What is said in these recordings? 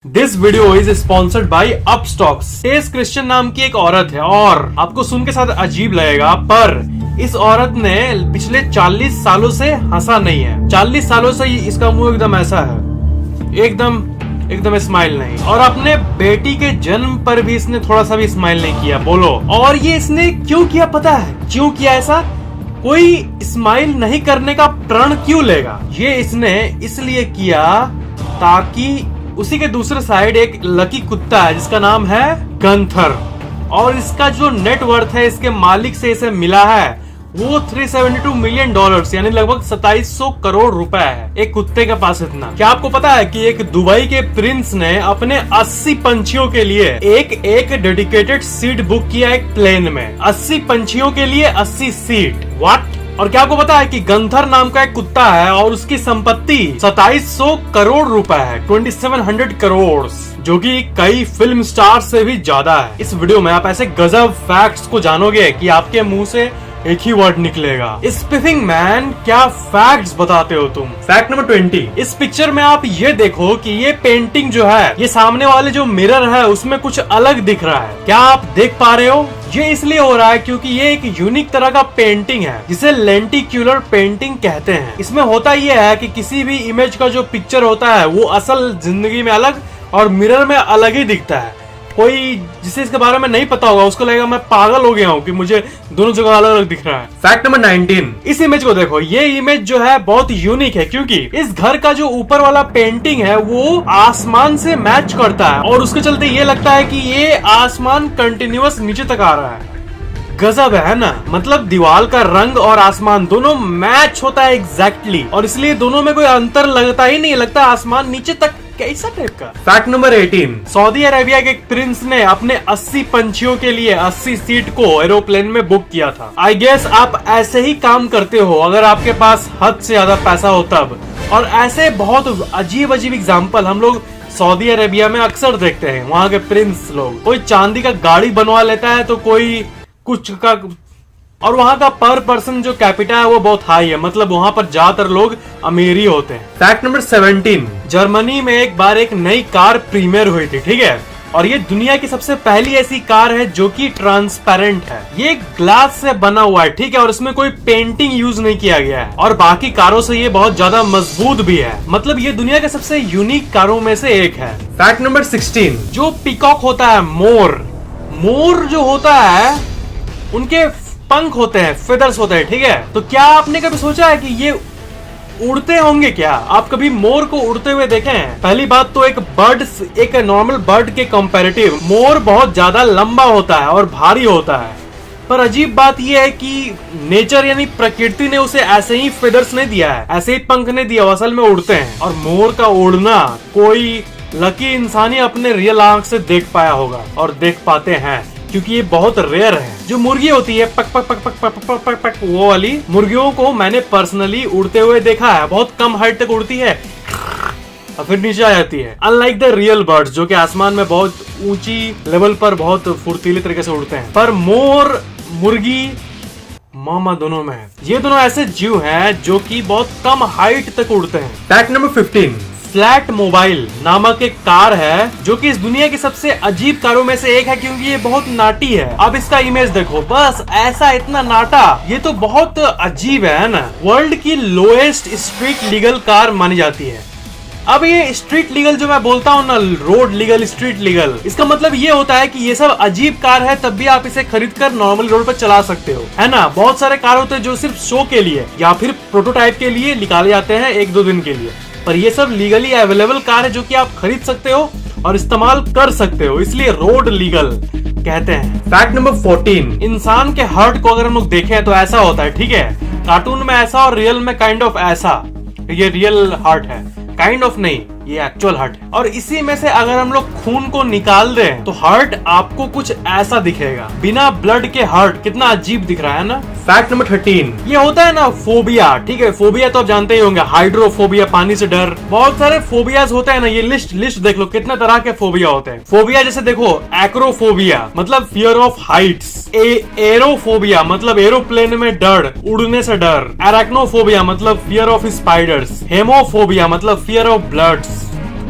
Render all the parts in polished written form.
This video is sponsored by Upstox. Tess Christian नाम की एक औरत है और आपको सुन के साथ अजीब लगेगा, पर इस औरत ने पिछले 40 सालों से हंसा नहीं है। 40 सालों से इसका मुंह एकदम ऐसा है, एकदम स्माइल नहीं। और अपने बेटी के जन्म पर भी इसने थोड़ा सा भी स्माइल नहीं किया। बोलो, और ये इसने क्यों किया पता है? क्यों किया ऐसा? कोई स्माइल नहीं करने का प्रण क्यों लेगा? ये इसने इसलिए किया ताकि उसी के दूसरे साइड एक लकी कुत्ता है जिसका नाम है गंथर, और इसका जो नेटवर्थ है इसके मालिक से इसे मिला है वो $372 मिलियन, यानी लगभग 2700 करोड़ रुपए है एक कुत्ते के पास इतना। क्या आपको पता है कि एक दुबई के प्रिंस ने अपने 80 पंछियों के लिए एक डेडिकेटेड सीट बुक किया एक प्लेन में। 80 पंछियों के लिए 80 सीट। व्हाट? और क्या आपको पता है कि गंथर नाम का एक कुत्ता है और उसकी संपत्ति 2700 करोड़ रुपए है, 2700 करोड़, जो कि कई फिल्म स्टार से भी ज्यादा है। इस वीडियो में आप ऐसे गजब फैक्ट्स को जानोगे कि आपके मुंह से एक ही वर्ड निकलेगा, स्पिफिंग मैन। क्या फैक्ट्स बताते हो तुम। Fact number 20। इस पिक्चर में आप ये देखो कि ये पेंटिंग जो है, ये सामने वाले जो मिरर है उसमें कुछ अलग दिख रहा है। क्या आप देख पा रहे हो? ये इसलिए हो रहा है क्योंकि ये एक यूनिक तरह का पेंटिंग है जिसे लेंटिक्यूलर पेंटिंग कहते हैं। इसमें होता ये है कि किसी भी इमेज का जो पिक्चर होता है वो असल जिंदगी में अलग और मिरर में अलग ही दिखता है। कोई जिसे इसके बारे में नहीं पता होगा उसको लगेगा मैं पागल हो गया हूँ कि मुझे दोनों जगह अलग अलग दिख रहा है। Fact number 19। इस इमेज को देखो, ये इमेज जो है बहुत यूनिक है क्योंकि इस घर का जो ऊपर वाला पेंटिंग है वो आसमान से मैच करता है और उसके चलते ये लगता है कि ये आसमान कंटिन्यूअस नीचे तक आ रहा है। गजब है ना? मतलब दीवार का रंग और आसमान दोनों मैच होता है एग्जैक्टली, और इसलिए दोनों में कोई अंतर लगता ही नहीं, लगता आसमान नीचे तक कैसा टाइप का। Fact number 18। सऊदी अरेबिया के एक प्रिंस ने अपने 80 पंछियों के लिए 80 सीट को एरोप्लेन में बुक किया था। आई गेस आप ऐसे ही काम करते हो अगर आपके पास हद से ज्यादा पैसा हो तब। और ऐसे बहुत अजीब एग्जाम्पल हम लोग सऊदी अरेबिया में अक्सर देखते हैं। वहाँ के प्रिंस लोग, कोई चांदी का गाड़ी बनवा लेता है तो कोई कुछ का, और वहाँ का पर पर्सन जो कैपिटा है वो बहुत हाई है, मतलब वहाँ पर ज्यादातर लोग अमीर ही होते हैं। Fact number 17। जर्मनी में एक बार एक नई कार प्रीमियर हुई थी, ठीक है, और ये दुनिया की सबसे पहली ऐसी कार है जो कि ट्रांसपेरेंट है। ये ग्लास से बना हुआ है, ठीक है, और इसमें कोई पेंटिंग यूज नहीं किया गया है और बाकी कारों से ये बहुत ज्यादा मजबूत भी है। मतलब ये दुनिया के सबसे यूनिक कारों में से एक है। Fact number 16। जो पीकॉक होता है, मोर जो होता है उनके पंख होते हैं, फेदर्स होते हैं, ठीक है। तो क्या आपने कभी सोचा है कि ये उड़ते होंगे? क्या आप कभी मोर को उड़ते हुए देखे हैं? पहली बात तो एक नॉर्मल बर्ड के कंपैरेटिव मोर बहुत ज्यादा लंबा होता है और भारी होता है। पर अजीब बात यह है कि नेचर यानी प्रकृति ने उसे ऐसे ही फेदर्स नहीं दिया है, ऐसे ही पंख नहीं दिया, असल में उड़ते हैं। और मोर का उड़ना कोई लकी इंसान ही अपने रियल आंख से देख पाया होगा, और देख पाते हैं क्योंकि ये बहुत रेयर है। जो मुर्गी होती है पक पक पक पक पक पक पक पक, वो वाली मुर्गियों को मैंने पर्सनली उड़ते हुए देखा है। बहुत कम हाइट तक उड़ती है और फिर नीचे आ जाती है, अनलाइक द रियल बर्ड्स जो कि आसमान में बहुत ऊंची लेवल पर बहुत फुर्तीले तरीके से उड़ते हैं। पर मोर, मुर्गी, मामा दोनों में है। ये दोनों ऐसे जीव हैं जो कि बहुत कम हाइट तक उड़ते हैं। Fact number 15। फ्लैट मोबाइल नामक एक कार है जो कि इस दुनिया की सबसे अजीब कारों में से एक है क्योंकि ये बहुत नाटी है। अब इसका इमेज देखो, बस ऐसा इतना नाटा, ये तो बहुत अजीब है ना। वर्ल्ड की लोएस्ट स्ट्रीट लीगल कार मानी जाती है। अब ये स्ट्रीट लीगल जो मैं बोलता हूँ ना, रोड लीगल, स्ट्रीट लीगल, इसका मतलब ये होता है कि ये सब अजीब कार है तब भी आप इसे खरीद कर नॉर्मल रोड पर चला सकते हो, है ना। बहुत सारे कार होते हैं जो सिर्फ शो के लिए या फिर प्रोटोटाइप के लिए निकाले जाते हैं 1-2 दिन के लिए, पर ये सब लीगली अवेलेबल कार है जो कि आप खरीद सकते हो और इस्तेमाल कर सकते हो, इसलिए रोड लीगल कहते हैं। Fact number 14। इंसान के हार्ट को अगर हम लोग देखें तो ऐसा होता है, ठीक है, कार्टून में ऐसा और रियल में काइंड ऑफ ऐसा। ये रियल हार्ट है, काइंड ऑफ नहीं, ये एक्चुअल हार्ट है। और इसी में से अगर हम लोग खून को निकाल दें तो हार्ट आपको कुछ ऐसा दिखेगा। बिना ब्लड के हार्ट कितना अजीब दिख रहा है ना। Fact number 13। ये होता है ना फोबिया, ठीक है, फोबिया तो आप जानते ही होंगे, हाइड्रोफोबिया, पानी से डर, बहुत सारे फोबियाज होते हैं ना। ये लिस्ट देख लो, कितने तरह के फोबिया होते हैं। फोबिया जैसे देखो, एक्रोफोबिया मतलब फियर ऑफ हाइट्स, एरोफोबिया मतलब एरोप्लेन में डर, उड़ने से डर, एराक्नोफोबिया मतलब फियर ऑफ स्पाइडर्स, हेमोफोबिया मतलब फियर ऑफ ब्लड्स,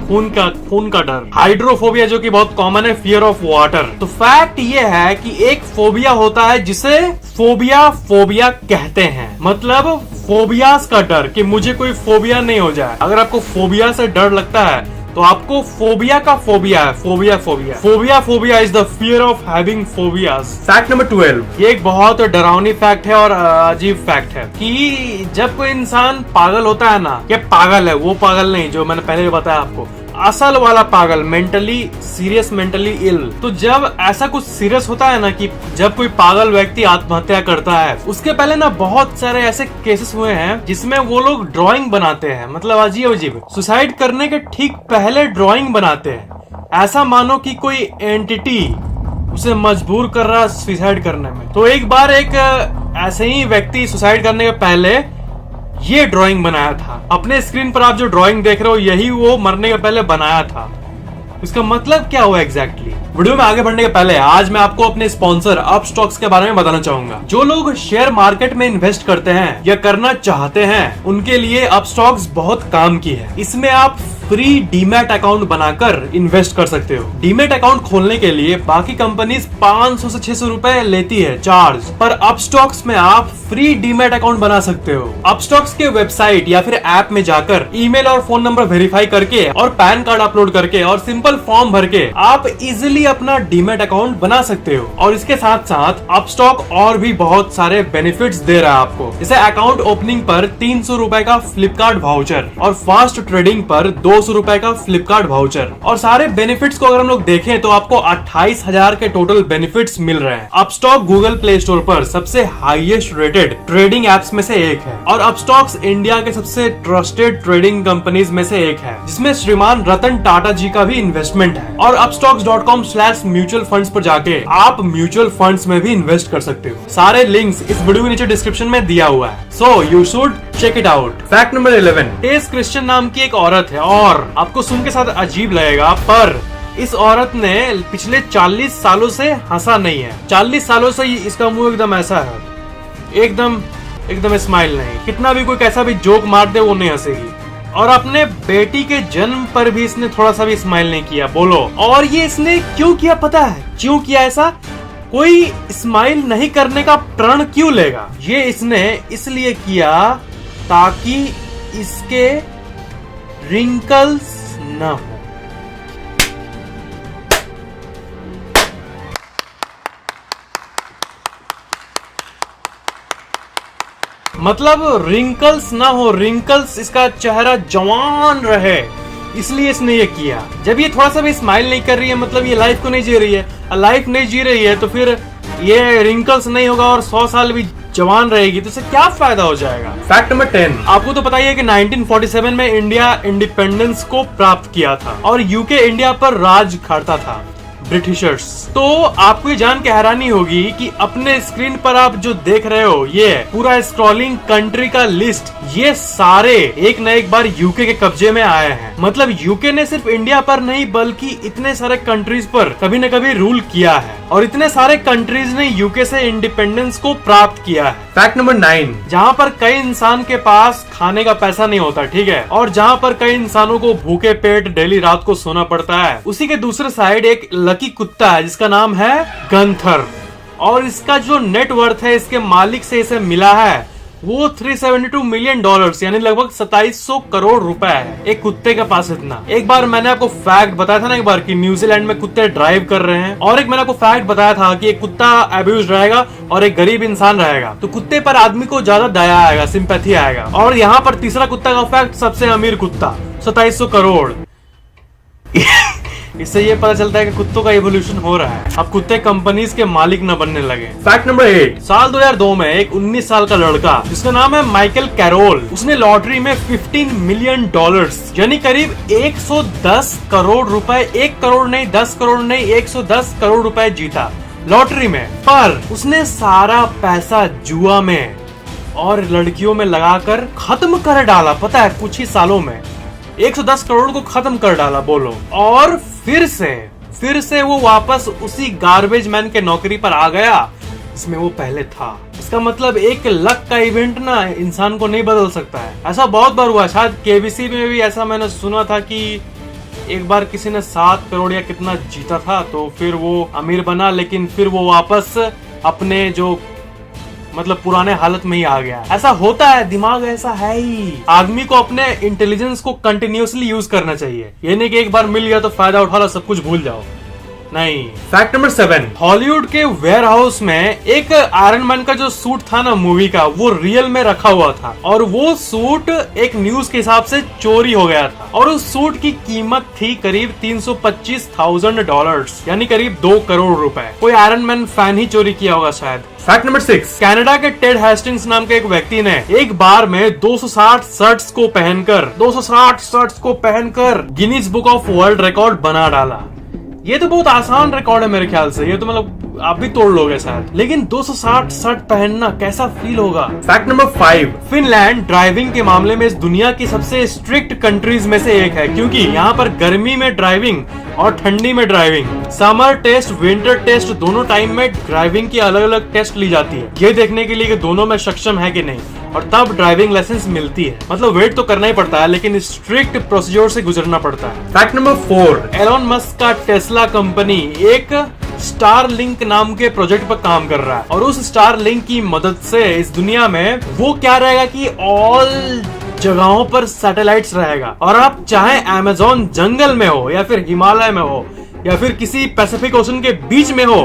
खून का डर। हाइड्रोफोबिया जो कि बहुत कॉमन है, फियर ऑफ वाटर। तो फैक्ट ये है कि एक फोबिया होता है जिसे फोबिया कहते हैं, मतलब फोबियास का डर, कि मुझे कोई फोबिया नहीं हो जाए। अगर आपको फोबिया से डर लगता है तो आपको फोबिया का फोबिया है। Phobia is the fear of having phobias. Fact number 12, ये एक बहुत डरावनी फैक्ट है और अजीब फैक्ट है कि जब कोई इंसान पागल होता है ना, ये पागल है, वो पागल नहीं जो मैंने पहले बताया आपको, असल वाला पागल, मेंटली इल। तो जब ऐसा कुछ सीरियस होता है ना, कि जब कोई पागल व्यक्ति आत्महत्या करता है, उसके पहले ना बहुत सारे ऐसे केसेस हुए हैं जिसमें वो लोग ड्राइंग बनाते हैं, मतलब अजीब सुसाइड करने के ठीक पहले ड्राइंग बनाते हैं, ऐसा मानो कि कोई एंटिटी उसे मजबूर कर रहा है सुसाइड करने में। तो एक बार एक ऐसे ही व्यक्ति सुसाइड करने के पहले ये ड्राइंग बनाया था। अपने स्क्रीन पर आप जो ड्राइंग देख रहे हो, यही वो मरने के पहले बनाया था। इसका मतलब क्या हुआ एग्जैक्टली? वीडियो में आगे बढ़ने के पहले आज मैं आपको अपने स्पॉन्सर अपस्टॉक्स के बारे में बताना चाहूंगा। जो लोग शेयर मार्केट में इन्वेस्ट करते हैं या करना चाहते हैं, उनके लिए अपस्टॉक्स बहुत काम की है। इसमें आप फ्री डीमैट अकाउंट बनाकर इन्वेस्ट कर सकते हो। डीमैट अकाउंट खोलने के लिए बाकी कंपनीज 500 से 600 रुपए लेती है चार्ज, पर अपस्टॉक्स में आप फ्री डीमैट अकाउंट बना सकते हो। अपस्टॉक्स के वेबसाइट या फिर ऐप में जाकर ईमेल और फोन नंबर वेरीफाई करके और पैन कार्ड अपलोड करके और सिंपल फॉर्म भर के आप इजिली अपना डीमैट अकाउंट बना सकते हो। और इसके साथ साथ अपस्टॉक और भी बहुत सारे बेनिफिट्स दे रहा है आपको, जैसे अकाउंट ओपनिंग पर 300 रुपए का फ्लिपकार्ट वाउचर और फास्ट ट्रेडिंग पर 200 रुपए का फ्लिपकार्ट वाउचर। और सारे बेनिफिट्स को अगर हम लोग देखें तो आपको 28,000 के टोटल बेनिफिट्स मिल रहे हैं। अपस्टॉक गूगल प्ले स्टोर पर सबसे हाईएस्ट रेटेड ट्रेडिंग एप्स में से एक है और अपस्टॉक्स इंडिया के सबसे ट्रस्टेड ट्रेडिंग कंपनीज में से एक है, जिसमें श्रीमान रतन टाटा जी का भी इन्वेस्टमेंट है। और upstocks.com/म्यूचुअल फंड्स पर जाके आप म्यूचुअल फंड्स में भी इन्वेस्ट कर सकते हो। सारे लिंक्स इस वीडियो के नीचे डिस्क्रिप्शन में दिया हुआ है, so you should check it out. Fact number 11, Tess Christian नाम की एक औरत है और आपको सुन के साथ अजीब लगेगा, पर इस औरत ने पिछले 40 सालों से हंसा नहीं है। 40 सालों से इसका मुंह एकदम ऐसा है, एकदम स्माइल नहीं। कितना भी कोई कैसा भी जोक मार दे वो नहीं हंसेगी। और अपने बेटी के जन्म पर भी इसने थोड़ा सा भी स्माइल नहीं किया। बोलो, और ये इसने क्यों किया पता है? क्यों किया ऐसा? कोई स्माइल नहीं करने का प्रण क्यों लेगा? ये इसने इसलिए किया ताकि इसके रिंकल्स न हो। मतलब रिंकल्स ना हो, रिंकल्स इसका चेहरा जवान रहे, इसलिए इसने ये किया। जब ये थोड़ा सा भी स्माइल नहीं कर रही है, मतलब ये लाइफ को नहीं जी रही है। लाइफ नहीं जी रही है तो फिर ये रिंकल्स नहीं होगा और 100 साल भी जवान रहेगी तो इससे क्या फायदा हो जाएगा? फैक्ट नंबर 10, आपको तो पता ही है कि 1947 में इंडिया इंडिपेंडेंस को प्राप्त किया था और यूके इंडिया पर राज करता था, ब्रिटिशर्स। तो आपको ये जान के हैरानी होगी कि अपने स्क्रीन पर आप जो देख रहे हो, ये पूरा स्क्रॉलिंग कंट्री का लिस्ट, ये सारे एक न एक बार यूके के कब्जे में आए हैं। मतलब यूके ने सिर्फ इंडिया पर नहीं बल्कि इतने सारे कंट्रीज पर कभी न कभी रूल किया है और इतने सारे कंट्रीज ने यूके से इंडिपेंडेंस को प्राप्त किया है। फैक्ट नंबर 9, जहाँ पर कई इंसान के पास खाने का पैसा नहीं होता, ठीक है, और जहाँ पर कई इंसानों को भूखे पेट डेली रात को सोना पड़ता है, उसी के दूसरे साइड एक लकी कुत्ता है जिसका नाम है गंथर। और इसका जो नेटवर्थ है इसके मालिक से इसे मिला है वो $372 मिलियन यानी लगभग 2700 करोड़ रुपए है। एक कुत्ते के पास इतना। एक बार मैंने आपको फैक्ट बताया था ना, एक बार कि न्यूजीलैंड में कुत्ते ड्राइव कर रहे हैं, और एक मैंने आपको फैक्ट बताया था कि एक कुत्ता अब्यूज रहेगा और एक गरीब इंसान रहेगा तो कुत्ते पर आदमी को ज्यादा दया आएगा, सिंपैथी आएगा। और यहाँ पर तीसरा कुत्ता का फैक्ट, सबसे अमीर कुत्ता 2700 करोड़। इससे ये पता चलता है कि कुत्तों का इवोल्यूशन हो रहा है, अब कुत्ते कंपनीज के मालिक न बनने लगे। फैक्ट नंबर 8, साल 2002 में एक 19 साल का लड़का जिसका नाम है माइकल कैरोल, उसने लॉटरी में $15 मिलियन यानी करीब 110 करोड़ रुपए, 1 करोड़ नहीं, 10 करोड़ नहीं, 110 करोड़ रुपए जीता लॉटरी में। पर उसने सारा पैसा जुआ में और लड़कियों में लगाकर खत्म कर डाला। पता है, कुछ ही सालों में 110 करोड़ को खत्म कर डाला। बोलो, और फिर से वो वापस उसी गार्बेज मैन के नौकरी पर आ गया जिसमें वो पहले था। इसका मतलब एक लक का इवेंट ना इंसान को नहीं बदल सकता है। ऐसा बहुत बार हुआ, शायद केबीसी में भी ऐसा मैंने सुना था कि एक बार किसी ने 7 करोड़ या कितना जीता था, तो फिर वो अमीर बना, लेकिन फिर वो वापस अपने जो मतलब पुराने हालत में ही आ गया। ऐसा होता है, दिमाग ऐसा है ही। आदमी को अपने इंटेलिजेंस को कंटिन्यूअसली यूज करना चाहिए। ये नहीं कि एक बार मिल गया तो फायदा उठा लो, सब कुछ भूल जाओ, नहीं। फैक्ट नंबर 7, हॉलीवुड के वेयर हाउस में एक आयरन मैन का जो सूट था ना मूवी का, वो रियल में रखा हुआ था और वो सूट एक न्यूज के हिसाब से चोरी हो गया था और उस सूट की कीमत थी करीब $325,000, यानी करीब 2 करोड़ रुपए। कोई आयरन मैन फैन ही चोरी किया होगा शायद। फैक्ट नंबर 6, कनाडा के टेड हेस्टिंग्स नाम के एक व्यक्ति ने एक बार में 260 शर्ट्स को पहनकर Guinness book of world record बना डाला। ये तो बहुत आसान रिकॉर्ड है मेरे ख्याल से, ये तो मतलब आप भी तोड़ लोगे शायद, लेकिन 260 शर्ट पहनना कैसा फील होगा। फैक्ट नंबर 5, फिनलैंड ड्राइविंग के मामले में इस दुनिया की सबसे स्ट्रिक्ट कंट्रीज में से एक है, क्योंकि यहाँ पर गर्मी में ड्राइविंग और ठंडी में driving, summer test, winter test, दोनों टाइम में ड्राइविंग की अलग अलग टेस्ट ली जाती है, ये देखने के लिए कि दोनों में सक्षम है कि नहीं, और तब ड्राइविंग लाइसेंस मिलती है। मतलब वेट तो करना ही पड़ता है, लेकिन स्ट्रिक्ट प्रोसीजर से गुजरना पड़ता है। फैक्ट नंबर 4, एलोन मस्क का टेस्ला कंपनी एक स्टारलिंक नाम के प्रोजेक्ट पर काम कर रहा है और उस स्टारलिंक की मदद से इस दुनिया में वो क्या रहेगा कि ऑल जगहों पर सैटेलाइट्स रहेगा, और आप चाहे अमेज़न जंगल में हो या फिर हिमालय में हो या फिर किसी पैसिफिक ओशन के बीच में हो,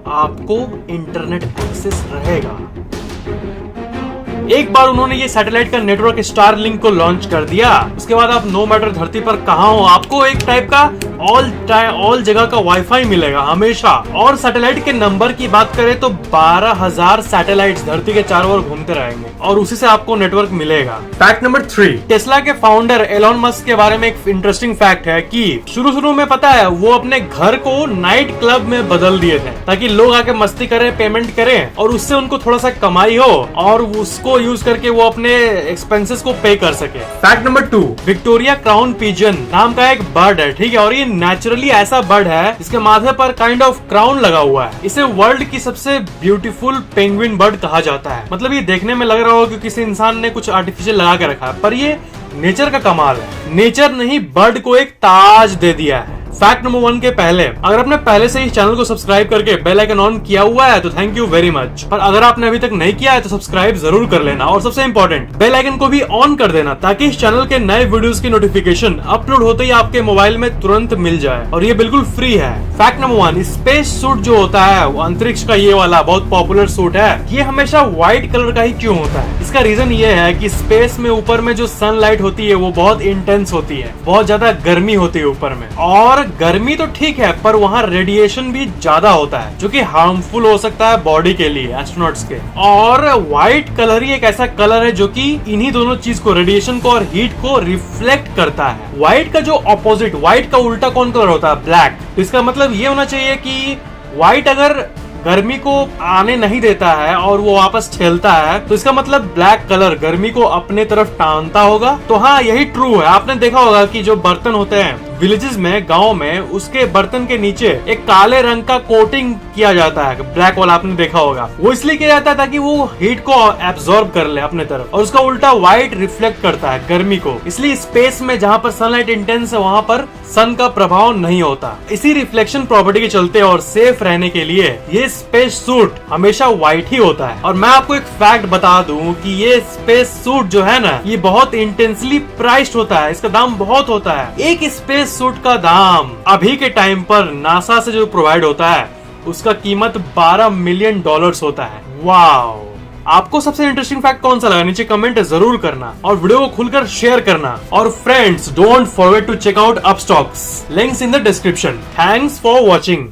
आपको इंटरनेट एक्सेस रहेगा। एक बार उन्होंने ये सैटेलाइट का नेटवर्क स्टारलिंक को लॉन्च कर दिया, उसके बाद आप नो मैटर धरती पर कहां हो, आपको एक टाइप का ऑल जगह का वाईफाई मिलेगा हमेशा। और सैटेलाइट के नंबर की बात करें तो 12,000 सैटेलाइट्स धरती के चारों ओर घूमते रहेंगे और उसी से आपको नेटवर्क मिलेगा। फैक्ट नंबर 3, टेस्ला के फाउंडर एलोन मस्क के बारे में एक इंटरेस्टिंग फैक्ट है कि शुरू में पता है वो अपने घर को नाइट क्लब में बदल दिए थे ताकि लोग आके मस्ती करें, पेमेंट करें और उससे उनको थोड़ा सा कमाई हो और उसको यूज करके वो अपने एक्सपेंसेस को पे कर सके। Fact number 2, Victoria crown pigeon नाम का एक बर्ड है, ठीक है, और ये नेचुरली ऐसा बर्ड है जिसके माथे पर काइंड ऑफ क्राउन लगा हुआ है। इसे वर्ल्ड की सबसे ब्यूटीफुल पेंगुइन बर्ड कहा जाता है। मतलब ये देखने में लग रहा हो कि किसी इंसान ने कुछ आर्टिफिशियल लगा के रखा है, पर ये नेचर का कमाल है। नेचर ने ही बर्ड को एक ताज दे दिया है। फैक्ट नंबर 1 के पहले, अगर आपने पहले से इस चैनल को सब्सक्राइब करके बेल आइकन ऑन किया हुआ है तो थैंक यू वेरी मच, पर अगर आपने अभी तक नहीं किया है तो सब्सक्राइब जरूर कर लेना और सबसे इंपॉर्टेंट बेल आइकन को भी ऑन कर देना ताकि इस चैनल के नए वीडियोस की नोटिफिकेशन अपलोड होते ही आपके मोबाइल में तुरंत मिल जाए, और ये बिल्कुल फ्री है। फैक्ट नंबर 1, स्पेस सूट जो होता है वो अंतरिक्ष का ये वाला बहुत पॉपुलर सूट है, ये हमेशा व्हाइट कलर का ही क्यों होता है? इसका रीजन ये है कि स्पेस में ऊपर में जो सनलाइट होती है वो बहुत इंटेंस होती है, बहुत ज्यादा गर्मी होती है ऊपर में, और गर्मी तो ठीक है पर वहाँ रेडिएशन भी ज्यादा होता है जो कि हार्मफुल हो सकता है बॉडी के लिए, एस्ट्रोनॉट्स के। और व्हाइट कलर ही एक ऐसा कलर है जो कि इन्हीं दोनों चीज को, रेडिएशन को और हीट को रिफ्लेक्ट करता है। व्हाइट का जो ऑपोजिट, व्हाइट का उल्टा कौन कलर होता है? ब्लैक। तो इसका मतलब ये होना चाहिए कि व्हाइट अगर गर्मी को आने नहीं देता है और वो वापस ठेलता है तो इसका मतलब ब्लैक कलर गर्मी को अपने तरफ टानता होगा। तो हाँ, यही ट्रू है। आपने देखा होगा कि जो बर्तन होते हैं विलेजेस में, गांव में, उसके बर्तन के नीचे एक काले रंग का कोटिंग किया जाता है, ब्लैक वाला आपने देखा होगा। वो इसलिए किया जाता है ताकि वो हीट को एब्जॉर्ब कर ले अपने तरफ, और उसका उल्टा व्हाइट रिफ्लेक्ट करता है गर्मी को। इसलिए स्पेस में जहाँ पर सनलाइट इंटेंस है वहाँ पर सन का प्रभाव नहीं होता। इसी रिफ्लेक्शन प्रॉपर्टी के चलते और सेफ रहने के लिए ये स्पेस सूट हमेशा व्हाइट ही होता है। और मैं आपको एक फैक्ट बता दूं कि ये स्पेस सूट जो है ना, ये बहुत इंटेंसली प्राइस्ड होता है, इसका दाम बहुत होता है। एक स्पेस सूट का दाम अभी के टाइम पर नासा से जो प्रोवाइड होता है उसका कीमत $12 मिलियन होता है। वाओ! आपको सबसे इंटरेस्टिंग फैक्ट कौन सा लगा नीचे कमेंट जरूर करना और वीडियो को खुलकर शेयर करना। और friends, don't forget to check out Upstox, links in the description. Thanks for watching.